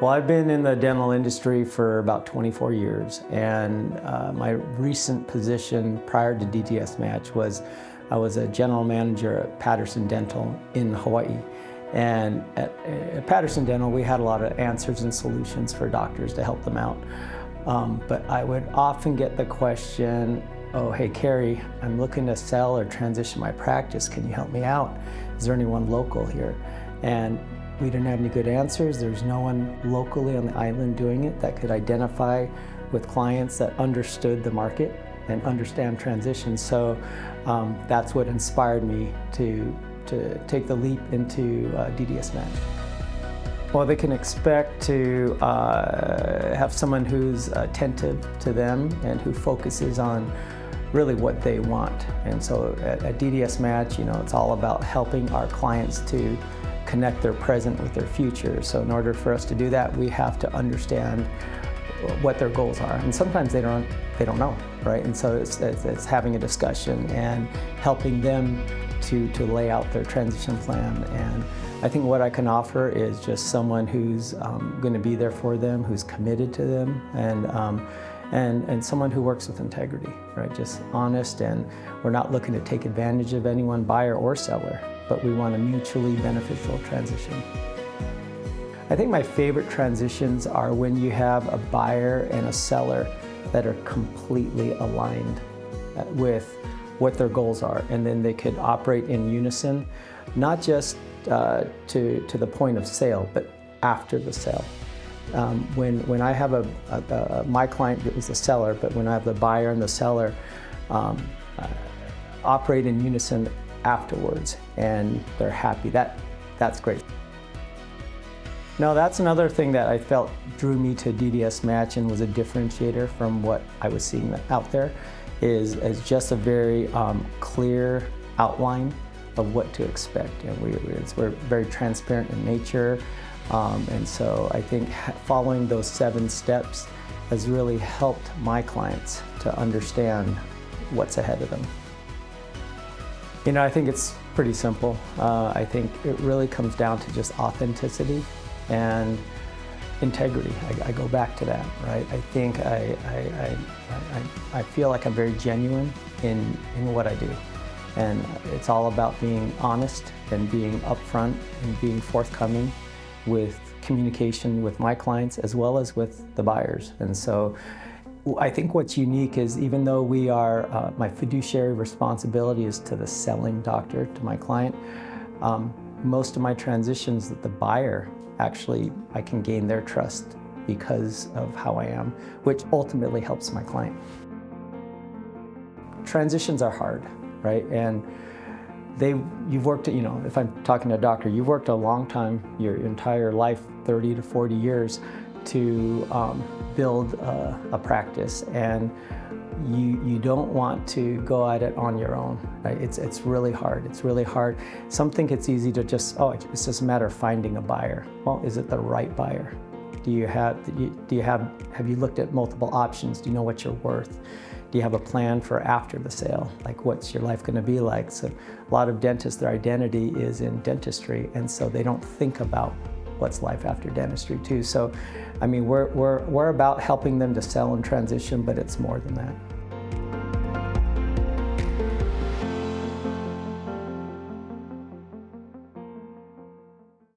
Well, I've been in the dental industry for about 24 years, and my recent position prior to DDSmatch was I was a general manager at Patterson Dental in Hawaii. And at Patterson Dental, we had a lot of answers and solutions for doctors to help them out. But I would often get the question, oh, hey, Carey, I'm looking to sell or transition my practice. Can you help me out? Is there anyone local here? And we didn't have any good answers. There's no one locally on the island doing it that could identify with clients that understood the market and understand transitions. So that's what inspired me to take the leap into DDSmatch. Well, they can expect to have someone who's attentive to them and who focuses on really what they want. And so at DDSmatch, you know, it's all about helping our clients to connect their present with their future. So in order for us to do that, we have to understand what their goals are. And sometimes they don't know, right? And so it's having a discussion and helping them to lay out their transition plan. And I think what I can offer is just someone who's going to be there for them, who's committed to them, and someone who works with integrity, right? Just honest, and we're not looking to take advantage of anyone, buyer or seller, but we want a mutually beneficial transition. I think my favorite transitions are when you have a buyer and a seller that are completely aligned with what their goals are, and then they could operate in unison, not just to the point of sale, but after the sale. When I have my client is the seller, but when I have the buyer and the seller operate in unison afterwards, and they're happy, that's great. Now, that's another thing that I felt drew me to DDSmatch and was a differentiator from what I was seeing out there, is just a very clear outline of what to expect. And we're very transparent in nature. And so I think following those 7 steps has really helped my clients to understand what's ahead of them. You know, I think it's pretty simple. I think it really comes down to just authenticity and integrity. I go back to that, right? I think I feel like I'm very genuine in what I do. And it's all about being honest and being upfront and being forthcoming with communication with my clients as well as with the buyers. And so I think what's unique is, even though we are, my fiduciary responsibility is to the selling doctor, to my client, most of my transitions that the buyer, actually, I can gain their trust because of how I am, which ultimately helps my client. Transitions are hard, right? And you've worked, you know, if I'm talking to a doctor, you've worked a long time, your entire life, 30 to 40 years, to build a practice, and you don't want to go at it on your own, right? It's really hard. It's really hard. Some think it's easy to just, it's just a matter of finding a buyer. Well, is it the right buyer? Have you looked at multiple options? Do you know what you're worth? Do you have a plan for after the sale? Like, what's your life going to be like? So a lot of dentists, their identity is in dentistry, and so they don't think about what's life after dentistry too. So, I mean, we're about helping them to sell and transition, but it's more than that.